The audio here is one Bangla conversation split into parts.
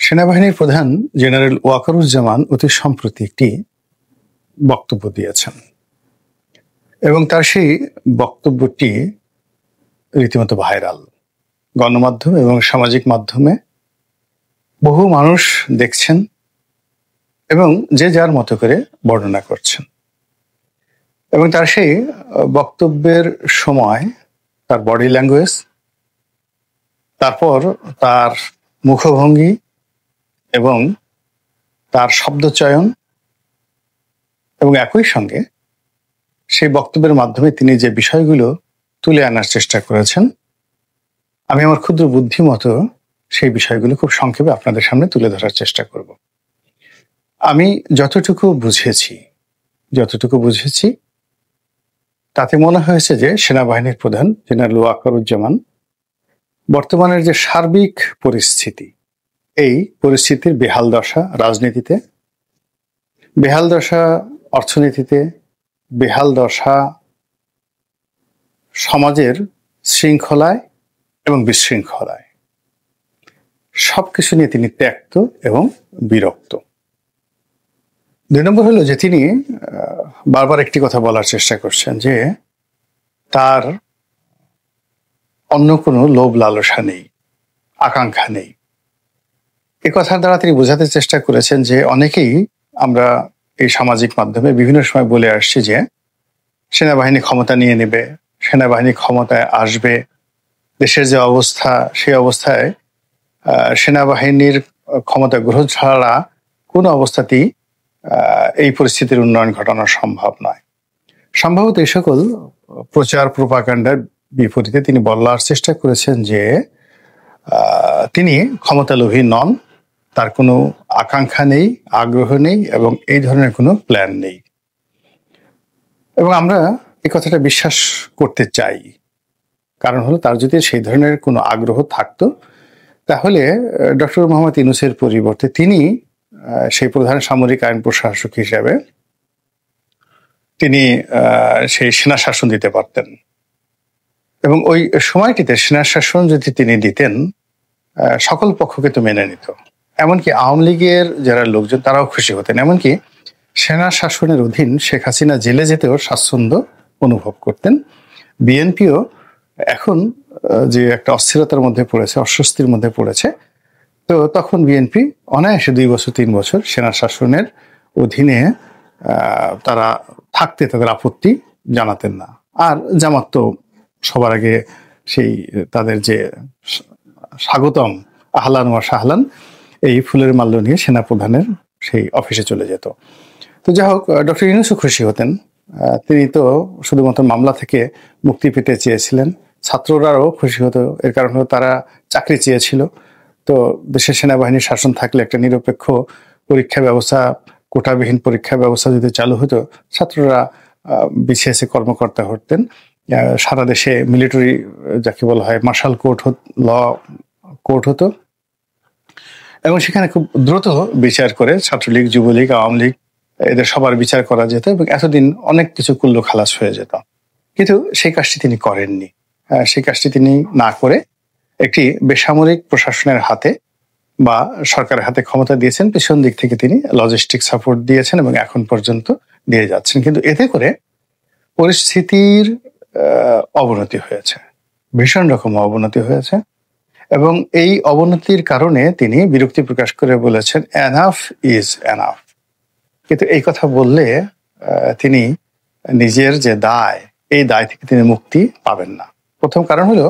সেনাবাহিনীর প্রধান জেনারেল ওয়াকারুজ্জামান অতি সম্প্রতি একটি বক্তব্য দিয়েছেন এবং তার সেই বক্তব্যটি রীতিমতো ভাইরাল। গণমাধ্যম এবং সামাজিক মাধ্যমে বহু মানুষ দেখছেন এবং যে যার মতো করে বর্ণনা করছেন। এবং তার সেই বক্তব্যের সময় তার বডি ল্যাঙ্গুয়েজ, তারপর তার মুখভঙ্গি এবং তার শব্দচয়ন এবং একই সঙ্গে সেই বক্তব্যের মাধ্যমে তিনি যে বিষয়গুলো তুলে আনার চেষ্টা করেছেন, আমি আমার ক্ষুদ্র বুদ্ধি মতো সেই বিষয়গুলো খুব সংক্ষেপে আপনাদের সামনে তুলে ধরার চেষ্টা করব। আমি যতটুকু বুঝেছি তাতে মনে হয়েছে যে সেনাবাহিনীর প্রধান জেনারেল ওয়াকারুজ্জামান বর্তমানের যে সার্বিক পরিস্থিতি, এই পরিস্থিতির বেহাল দশা রাজনীতিতে, বেহাল দশা অর্থনীতিতে, বেহাল দশা সমাজের শৃঙ্খলায় এবং বিশৃঙ্খলায়, সবকিছু নিয়ে তিনি ত্যক্ত এবং বিরক্ত। 2 নম্বর হলো যে তিনি বারবার একটি কথা বলার চেষ্টা করছেন যে তার অন্য কোনো লোভ লালসা নেই, আকাঙ্ক্ষা নেই। এ কথার দ্বারা তিনি বোঝাতে চেষ্টা করেছেন যে অনেকেই আমরা এই সামাজিক মাধ্যমে বিভিন্ন সময় বলে আসছি যে সেনাবাহিনী ক্ষমতা নিয়ে নেবে, সেনাবাহিনী ক্ষমতায় আসবে, দেশের যে অবস্থা সেই অবস্থায় সেনাবাহিনীর ক্ষমতা গ্রহণ ছাড়া কোনো অবস্থাতেই এই পরিস্থিতির উন্নয়ন ঘটানো সম্ভব নয়। সম্ভবত এই সকল প্রচার প্রোপাগান্ডার বিপরীতে তিনি বলার চেষ্টা করেছেন যে তিনি ক্ষমতালোভী নন, তার কোনো আকাঙ্ক্ষা নেই, আগ্রহ নেই এবং এই ধরনের কোনো প্ল্যান নেই। এবং আমরা এই কথাটা বিশ্বাস করতে চাই, কারণ হলো তার যদি সেই ধরনের কোনো আগ্রহ থাকতো তাহলে ডক্টর মোহাম্মদ ইউনূসের পরিবর্তে তিনি সেই প্রধান সামরিক আইন প্রশাসক হিসেবে তিনি সেই সেনা শাসন দিতে পারতেন এবং ওই সময়টিতে সেনা শাসন যদি তিনি দিতেন সকল পক্ষকে তো মেনে নিত, এমনকি আওয়ামী লীগের যারা লোকজন তারাও খুশি হতেন, এমনকি সেনা শাসনের অধীন শেখ হাসিনা জেলে যেতেও স্বাচ্ছন্দ্য অনুভব করতেন। বিএনপিও এখন যে একটা অস্থিরতার মধ্যে পড়েছে, অস্বস্তির মধ্যে পড়েছে, তো তখন বিএনপি অনায়াসে 2 বছর 3 বছর সেনা শাসনের অধীনে তারা থাকতে তাদের আপত্তি জানাতেন না। আর জামাত তো সবার আগে সেই তাদের যে স্বাগতম আহলান ওয়া সাহলান এই ফুলের মাল্য নিয়ে সেনাপ্রধানের সেই অফিসে চলে যেত। তো যাই হোক, ডক্টর ইউনূসও খুশি হতেন। তিনি তো শুধুমাত্র মামলা থেকে মুক্তি পেতে চেয়েছিলেন, ছাত্ররাও খুশি হতো, এর কারণ হলো তারা চাকরি চেয়েছিল। তো দেশের সেনাবাহিনীর শাসন থাকলে একটা নিরপেক্ষ পরীক্ষা ব্যবস্থা, কোটাবিহীন পরীক্ষা ব্যবস্থা যদি চালু হতো, ছাত্ররা বিসিএসে কর্মকর্তা হতেন, সারা দেশে মিলিটারি যাকে বলা হয় মার্শাল কোর্ট ল কোর্ট হতো এবং সেখানে খুব দ্রুত বিচার করে ছাত্রলীগ, যুবলীগ, আওয়ামী লীগ এদের সবার বিচার করা যেত এবং এতদিন অনেক কিছু কুল্লো খালাস হয়ে যেত। কিন্তু সেই কাজটি তিনি করেননি। সেই কাজটি তিনি না করে একটি বেসামরিক প্রশাসনের হাতে বা সরকারের হাতে ক্ষমতা দিয়েছেন। পেছন দিক থেকে তিনি লজিস্টিক সাপোর্ট দিয়েছেন এবং এখন পর্যন্ত দিয়ে যাচ্ছেন। কিন্তু এতে করে পরিস্থিতির অবনতি হয়েছে, ভীষণ রকম অবনতি হয়েছে এবং এই অবনতির কারণে তিনি বিরক্তি প্রকাশ করে বলেছেন এনাফ ইজ এনাফ। কিন্তু এই কথা বললে তিনি নিজের যে দায়, এই দায় থেকে তিনি মুক্তি পাবেন না। প্রথম কারণ হলো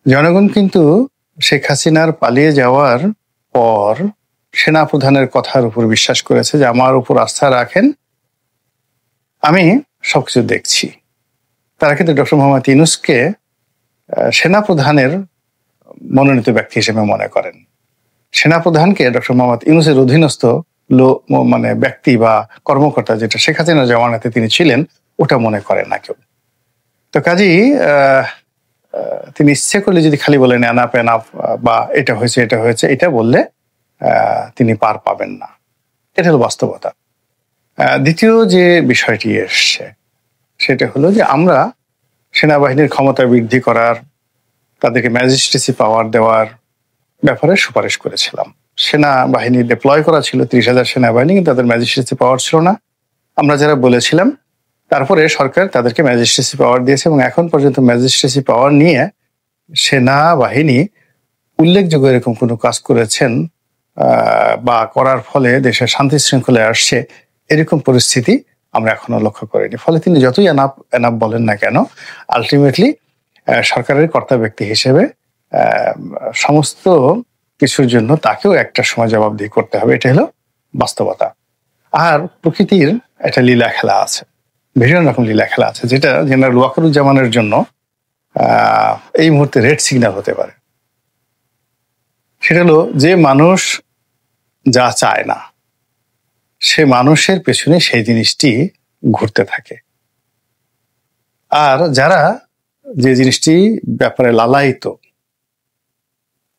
জনগণ কিন্তু শেখ হাসিনার পালিয়ে যাওয়ার পর সেনাপ্রধানের কথার উপর বিশ্বাস করেছে যে আমার উপর আস্থা রাখেন, আমি সবকিছু দেখছি। তারা কিন্তু ডক্টর মোহাম্মদ ইউনূসকে সেনাপ্রধানের মনোনীত ব্যক্তি হিসেবে মনে করেন। সেনাপ্রধানকে ডক্টর মোহাম্মদ ইউনূসের অধীনস্থ মানে ব্যক্তি বা কর্মকর্তা, যেটা শেখ হাসিনার জামানাতে তিনি ছিলেন, ওটা মনে করেন না কেউ। তো কাজেই তিনি ইচ্ছে করলে যদি খালি বলেন এনাফ এনাফ বা এটা হয়েছে এটা হয়েছে, এটা বললে তিনি পার পাবেন না। এটা হলো বাস্তবতা। দ্বিতীয় যে বিষয়টি এসছে সেটা হলো যে আমরা সেনাবাহিনীর ক্ষমতা বৃদ্ধি করার, তাদেরকে ম্যাজিস্ট্রেসি পাওয়ার দেওয়ার ব্যাপারে সুপারিশ করেছিলাম। সেনাবাহিনী ডিপ্লয় করা ছিল, 30,000 সেনাবাহিনী, কিন্তু তাদের ম্যাজিস্ট্রেসি পাওয়ার ছিল না আমরা যারা বলেছিলাম। তারপরে সরকার তাদেরকে ম্যাজিস্ট্রেসি পাওয়ার দিয়েছে এবং এখন পর্যন্ত ম্যাজিস্ট্রেসি পাওয়ার নিয়ে সেনাবাহিনী উল্লেখযোগ্য এরকম কোনো কাজ করেছেন বা করার ফলে দেশের শান্তি শৃঙ্খলায় আসছে এরকম পরিস্থিতি আমরা এখনো লক্ষ্য করিনি। ফলে তিনি যতই এনাফ এনাফ বলেন না কেন, আলটিমেটলি সরকারের কর্তা ব্যক্তি হিসেবে সমস্ত কিছুর জন্য তাকেও একটা সময় জবাবদিহি করতে হবে। এটা হলো বাস্তবতা। আর প্রকৃতির একটা লীলা খেলা আছে, ভীষণ রকম লীলা খেলা আছে, যেটা জেনারেল ওয়াকারুজ্জামানের জন্য এই মুহূর্তে রেড সিগন্যাল হতে পারে। সেটা হলো, যে মানুষ যা চায় না সে মানুষের পেছনে সেই জিনিসটি ঘুরতে থাকে, আর যারা যে জিনিসটি ব্যাপারে লালায়িত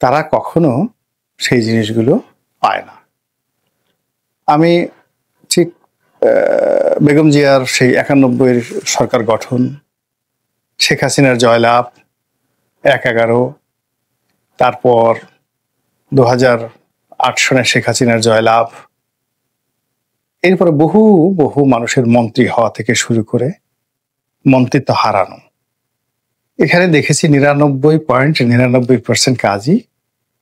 তারা কখনো সেই জিনিসগুলো পায় না। আমি ঠিক বেগম জিয়ার সেই 91-এর সরকার গঠন, শেখ হাসিনার জয়লাভ 1/11, তারপর 2008 সনে শেখ হাসিনার জয়লাভ, এরপরে বহু বহু মানুষের মন্ত্রী হওয়া থেকে শুরু করে মন্ত্রিত্ব হারানো, এখানে দেখেছি 99.99% কাজই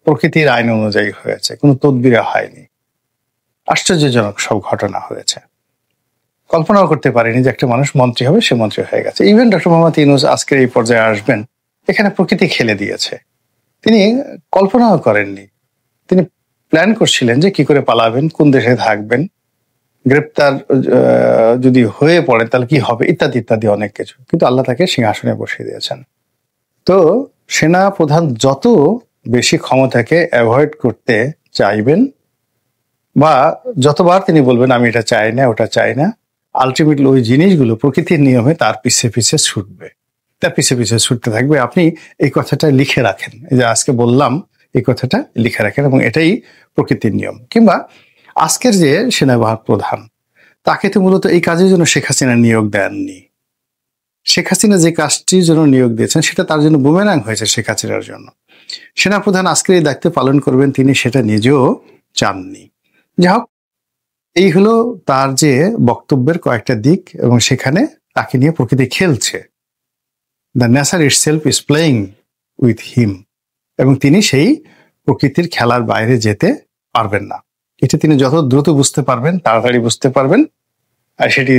প্রকৃতির আইন অনুযায়ী হয়েছে, কোনো তদবিরা হয়নি। আশ্চর্যজনক সব ঘটনা হয়েছে। কল্পনাও করতে পারিনি যে একটা মানুষ মন্ত্রী হবে, সে মন্ত্রী হয়ে গেছে। ইভেন ডক্টর মোহাম্মদ ইউনূস আজকের এই পর্যায়ে আসবেন, এখানে প্রকৃতি খেলে দিয়েছে। তিনি কল্পনাও করেননি। তিনি প্ল্যান করছিলেন যে কি করে পালাবেন, কোন দেশে থাকবেন, গ্রেপ্তার যদি হয়ে পড়ে তাহলে কি হবে, ইত্যাদি ইত্যাদি অনেক কিছু। কিন্তু আল্লাহ তাকে সিংহাসনে বসিয়ে দিয়েছেন। তো সেনা প্রধান যত বেশি ক্ষমতাকে অ্যাভয়েড করতে চাইবেন বা যতবার তিনি বলবেন আমি এটা চাই না, ওটা চাই না, আলটিমেটলি ওই জিনিসগুলো প্রকৃতির নিয়মে তার পিছে পিছে ছুটবে, তার পিছে পিছে ছুটতে থাকবে। আপনি এই কথাটা লিখে রাখেন, এই যে আজকে বললাম এই কথাটা লিখে রাখেন, এবং এটাই প্রকৃতির নিয়ম। কিংবা আজকের যে সেনাবাহিনী প্রধান, তাকে তো মূলত এই কাজের জন্য শেখ হাসিনা নিয়োগ দেননি। শেখ হাসিনা যে কাজটির জন্য নিয়োগ দিয়েছেন সেটা তার জন্য বুমেরাং হয়েছে শেখ হাসিনার জন্য। সেনাপ্রধান আজকের এই দায়িত্ব পালন করবেন তিনি সেটা নিজেও চাননি। যাই হোক, এই হলো তার যে বক্তব্যের কয়েকটা দিক, এবং সেখানে তাকে নিয়ে প্রকৃতি খেলছে। The nature itself is playing with him, এবং তিনি সেই প্রকৃতির খেলার বাইরে যেতে পারবেন না। এটা তিনি যত দ্রুত বুঝতে পারবেন, তাড়াতাড়ি বুঝতে পারবেন, আর সেটি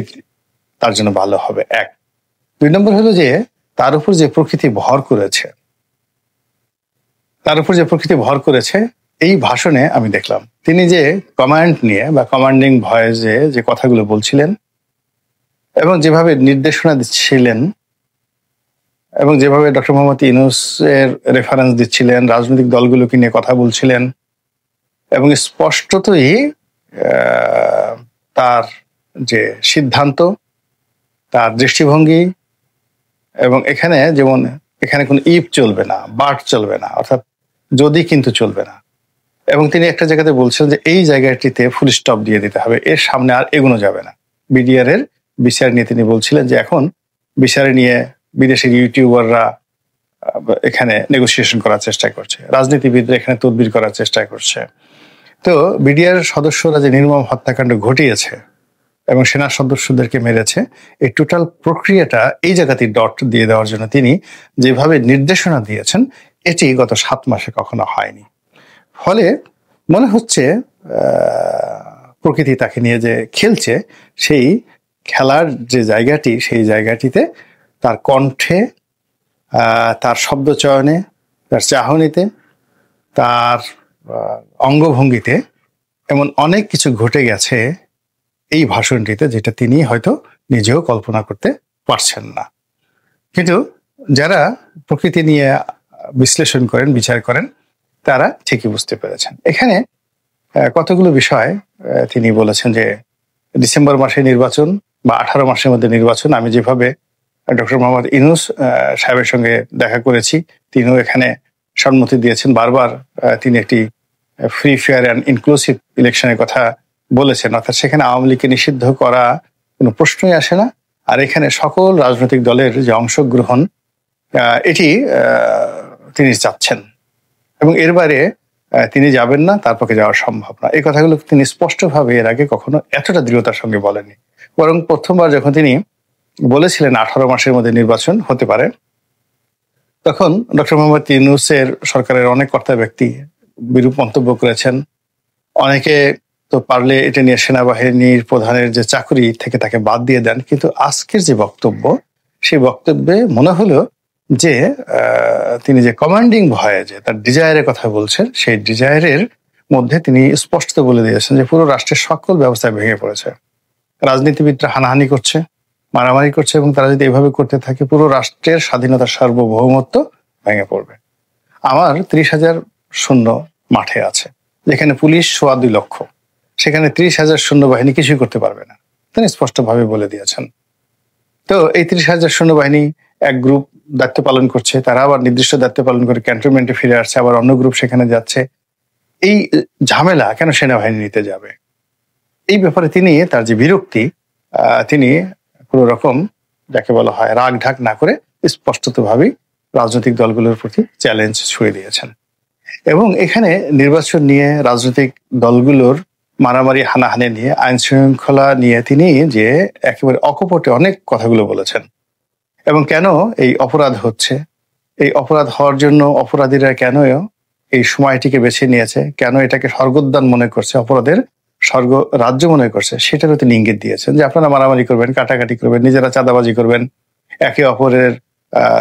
তার জন্য ভালো হবে। 1 2 নম্বর হলো যে তার উপর যে প্রকৃতি ভর করেছে, এই ভাষণে আমি দেখলাম তিনি যে কমান্ড নিয়ে বা কমান্ডিং ভয়েসে যে কথাগুলো বলছিলেন এবং যেভাবে নির্দেশনা দিচ্ছিলেন এবং যেভাবে ডক্টর মোহাম্মদ ইউনূসের রেফারেন্স দিচ্ছিলেন, রাজনৈতিক দলগুলোকে নিয়ে কথা বলছিলেন, এবং স্পষ্টতই তার যে সিদ্ধান্ত, তার দৃষ্টিভঙ্গি, এবং এখানে যেমন এখানে কোনো ইফ চলবে না, বাট চলবে না, অর্থাৎ যদি কিন্তু চলবে না। এবং তিনি একটা জায়গাতে বলছেন যে এই জায়গাটিতে ফুল স্টপ দিয়ে দিতে হবে, এর সামনে আর এগোনো যাবে না। বিডিআর এর বিচার নিয়ে তিনি বলছিলেন যে এখন বিচারে নিয়ে বিদেশের ইউটিউবাররা এখানে নেগোসিয়েশন করার চেষ্টা করছে, রাজনীতিবিদরা এখানে তদবির করার চেষ্টা করছে। তো বিডিআর সদস্যরা যে নির্মম হত্যাকাণ্ড ঘটিয়েছে এবং সেনা সদস্যদেরকে মেরেছে, এই টোটাল প্রক্রিয়াটা এই জায়গাতেই ডট দিয়ে দেওয়ার জন্য তিনি যেভাবে নির্দেশনা দিয়েছেন, এটি গত 7 মাসে কখনো হয়নি। ফলে মনে হচ্ছে প্রকৃতি তাকে নিয়ে যে খেলছে, সেই খেলার যে জায়গাটি, সেই জায়গাটিতে তার কণ্ঠে, তার শব্দ চয়নে, তার চাহনিতে, তার অঙ্গভঙ্গিতে এমন অনেক কিছু ঘটে গেছে এই ভাষণটিতে, যেটা তিনি হয়তো নিজেও কল্পনা করতে পারছেন না। কিন্তু যারা প্রকৃতি নিয়ে বিশ্লেষণ করেন, বিচার করেন, তারা ঠিকই বুঝতে পেরেছেন। এখানে কতগুলো বিষয় তিনি বলেছেন যে ডিসেম্বর মাসে নির্বাচন বা 18 মাসের মধ্যে নির্বাচন। আমি যেভাবে ডক্টর মোহাম্মদ ইউনূস সাহেবের সঙ্গে দেখা করেছি, তিনিও এখানে সম্মতি দিয়েছেন। বারবার তিনি একটি ফ্রি, ফেয়ার অ্যান্ড ইনক্লুসিভ ইলেকশনের কথা বলেছেন, অর্থাৎ সেখানে আওয়ামী লীগকে নিষিদ্ধ করা কোনো প্রশ্নই আসে না। আর এখানে সকল রাজনৈতিক দলের যে অংশগ্রহণ, এটি তিনি চাচ্ছেন। এবং এর বাইরে তিনি যাবেন না, তার পক্ষে যাওয়া সম্ভব না। এই কথাগুলো তিনি স্পষ্টভাবে এর আগে কখনো এতটা দৃঢ়তার সঙ্গে বলেননি। বরং প্রথমবার যখন তিনি বলেছিলেন 18 মাসের মধ্যে নির্বাচন হতে পারে, তখন ডক্টর মোহাম্মদ ইউনূসের সরকারের অনেক কর্তা ব্যক্তি বিরূপ মন্তব্য করেছেন। অনেকে তো পারলে এটা নিয়ে সেনাবাহিনীর প্রধানের যে চাকরি থেকে তাকে বাদ দিয়ে দেন। কিন্তু আজকের যে বক্তব্য, সেই বক্তব্যে মনে হলো যে তিনি যে কমান্ডিং ভয়ে যে তার ডিজায়ারের কথা বলছেন, সেই ডিজায়ারের মধ্যে তিনি স্পষ্ট বলে দিয়েছেন যে পুরো রাষ্ট্রের সকল ব্যবস্থা ভেঙে পড়েছে। রাজনীতিবিদরা হানাহানি করছে, মারামারি করছে, এবং তারা যদি এভাবে করতে থাকে পুরো রাষ্ট্রের স্বাধীনতা সার্বভৌমত্ব ভেঙে পড়বে। আমার 30,000 সৈন্য মাঠে আছে, যেখানে পুলিশ 2.25 লক্ষ, সেখানে 30,000 সৈন্যবাহিনী কিছুই করতে পারবে না, তিনি স্পষ্টভাবে বলে দিয়েছেন। তো এই 30,000 সৈন্যবাহিনী এক গ্রুপ দায়িত্ব পালন করছে, তারা আবার নির্দিষ্ট দায়িত্ব পালন করে ক্যান্টনমেন্টে ফিরে আসছে, আবার অন্য গ্রুপ সেখানে যাচ্ছে। এই ঝামেলা কেন সেনাবাহিনী নিতে যাবে? এই ব্যাপারে তিনি তার যে বিরক্তি, তিনি কোনো রকম যাকে বলা হয় রাগ ঢাক না করে স্পষ্টতভাবেই রাজনৈতিক দলগুলোর প্রতি চ্যালেঞ্জ ছুড়ে দিয়েছেন। এবং এখানে নির্বাচন নিয়ে, রাজনৈতিক দলগুলোর মারামারি হানাহানি নিয়ে, আইন শৃঙ্খলা নিয়ে তিনি যে একেবারে অকপটে অনেক কথাগুলো বলেছেন। এবং কেন এই অপরাধ হচ্ছে, এই অপরাধ হওয়ার জন্য অপরাধীরা কেন এই সময়টিকে বেছে নিয়েছে, কেন এটাকে স্বর্গোদ্যান মনে করছে, অপরাধের স্বর্গ রাজ্য মনে করছে, সেটারও তিনি ইঙ্গিত দিয়েছেন যে আপনারা মারামারি করবেন, কাটাকাটি করবেন, নিজেরা চাঁদাবাজি করবেন, একে অপরের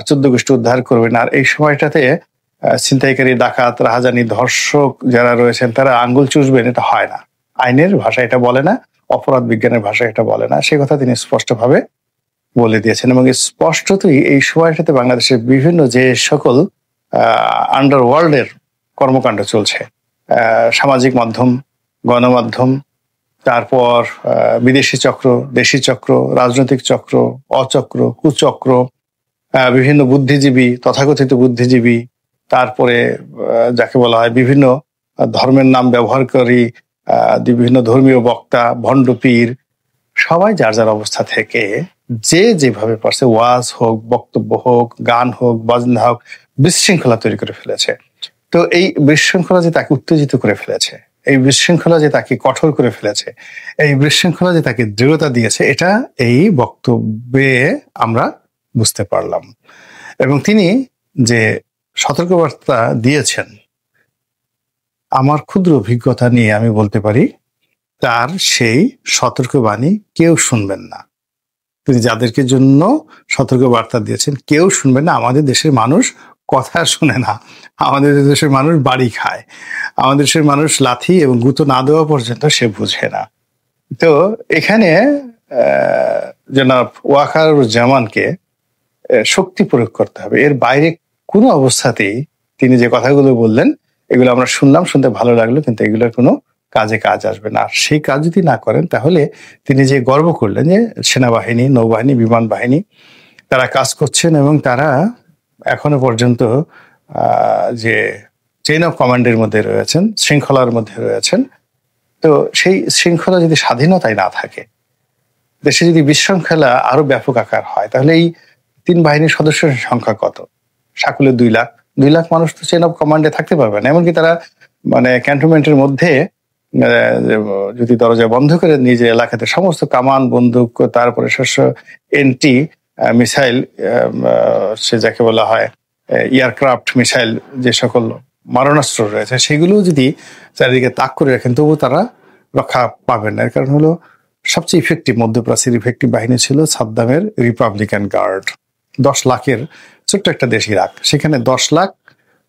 14 গোষ্ঠী উদ্ধার করবেন। আর এই সময়টাতে ছিনতাইকারী, ডাকাত, রাহাজানি, ধর্ষক যারা রয়েছেন তারা আঙ্গুল চুষবেন, এটা হয় না। আইনের ভাষা এটা বলে না, অপরাধ বিজ্ঞানের ভাষা এটা বলে না। সে কথা তিনি স্পষ্টভাবে বলে দিয়েছেন। এবং স্পষ্টতই এই সময়টাতে বাংলাদেশের বিভিন্ন যে সকল আন্ডারওয়ার্ল্ডের কর্মকাণ্ড চলছে, সামাজিক মাধ্যম, গণমাধ্যম, তারপর বিদেশি চক্র, দেশি চক্র, রাজনৈতিক চক্র, অচক্র, কুচক্র, বিভিন্ন বুদ্ধিজীবী, তথাকথিত বুদ্ধিজীবী, তারপরে যাকে বলা হয় বিভিন্ন ধর্মের নাম ব্যবহারকারী, বিভিন্ন ধর্মীয় বক্তা, ভণ্ড পীর, সবাই যার যার অবস্থা থেকে যে যেভাবে পারছে, ওয়াজ হোক, বক্তব্য হোক, গান হোক, বাজনা হোক, বিশৃঙ্খলা তৈরি করে ফেলেছে। তো এই বিশৃঙ্খলা যে তাকে উত্তেজিত করে ফেলেছে, এই বিশৃঙ্খলা যে তাকে কঠোর করে ফেলেছে, এই বিশৃঙ্খলা যে তাকে দৃঢ়তা দিয়েছে, এটা এই বক্তব্যে আমরা বুঝতে পারলাম। এবং তিনি যে সতর্কবার্তা দিয়েছেন, আমার ক্ষুদ্র অভিজ্ঞতা নিয়ে আমি বলতে পারি তার সেই সতর্কবাণী কেউ শুনবেন না। তিনি যাদেরকে জন্য সতর্কবার্তা দিয়েছেন কেউ শুনবেন না। আমাদের দেশের মানুষ কথা শুনে না, আমাদের দেশের মানুষ বাড়ি খায়, আমাদের দেশের মানুষ লাথি এবং গুঁতো না দেওয়া পর্যন্ত সে বুঝে না। তো এখানে জনাব ওয়াকারুজ্জামানকে শক্তি প্রয়োগ করতে হবে, এর বাইরে কোনো অবস্থাতেই তিনি যে কথাগুলো বললেন এগুলো আমরা শুনলাম, শুনতে ভালো লাগলো, কিন্তু এগুলোর কোনো কাজে কাজ আসবে না। আর সেই কাজ যদি না করেন তাহলে তিনি যে গর্ব করলেন যে সেনাবাহিনী, নৌবাহিনী, বিমান বাহিনী তারা কাজ করছেন এবং তারা এখনো পর্যন্ত যে চেইন অফ কমান্ডের মধ্যে রয়েছেন, শৃঙ্খলার মধ্যে রয়েছেন, তো সেই শৃঙ্খলা যদি স্বাধীনতায় না থাকে, দেশে যদি বিশৃঙ্খলা আরো ব্যাপক আকার হয়, তাহলে এই 3 বাহিনীর সদস্যের সংখ্যা কত? সাকুলে 2 লাখ। 2 লাখ মানুষ তো চেইন অফ কমান্ডে থাকতে পারবে না। এমনকি তারা মানে ক্যান্টনমেন্টের মধ্যে যদি দরজা বন্ধ করে নিজের এলাকাতে সমস্ত কামান, বন্দুক, তারপরে শস্য এন্টি মিসাইল, সে যাকে বলা হয় এয়ারক্রাফট মিসাইল, যে সকল মারণাস্ত্র রয়েছে সেগুলো যদি চারিদিকে তাক করে রাখেন তবু তারা রক্ষা পাবেন না। এর কারণ হলো সবচেয়ে ইফেক্টিভ, মধ্যপ্রাচ্যের ইফেক্টিভ বাহিনী ছিল সাদ্দামের রিপাবলিকান গার্ড। 10 লাখের ছোট্ট একটা দেশ ইরাক, সেখানে 10 লাখ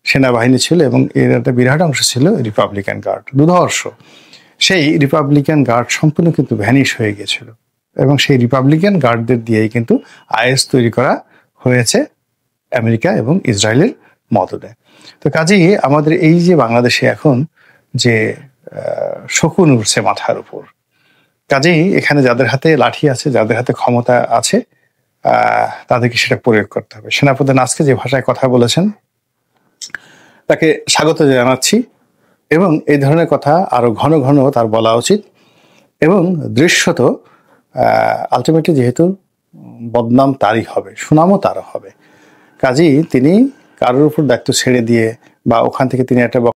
সেনাবাহিনী ছিল এবং এর একটা বিরাট অংশ ছিল রিপাবলিকান গার্ড। দুর্ধর্ষ সেই রিপাবলিকান গার্ড সম্পূর্ণ কিন্তু ভ্যানিশ হয়ে গেছিল এবং সেই রিপাবলিকান গার্ডদের দিয়েই কিন্তু আইএস তৈরি করা হয়েছে আমেরিকা এবং ইসরায়েলের মদদে। তো কাজেই আমাদের এই যে বাংলাদেশে এখন যে শকুন উঠছে মাথার উপর, কাজেই এখানে যাদের হাতে লাঠি আছে, যাদের হাতে ক্ষমতা আছে, তাদেরকে সেটা প্রয়োগ করতে হবে। সেনাপ্রধান আজকে যে ভাষায় কথা বলেছেন তাকে স্বাগত জানাচ্ছি এবং এই ধরনের কথা আরো ঘন ঘন তার বলা উচিত। এবং দৃশ্যত আলটিমেটলি যেহেতু বদনাম তারই হবে, সুনামও তারও হবে, কাজেই তিনি কারোর উপর দায়িত্ব ছেড়ে দিয়ে বা ওখান থেকে তিনি একটা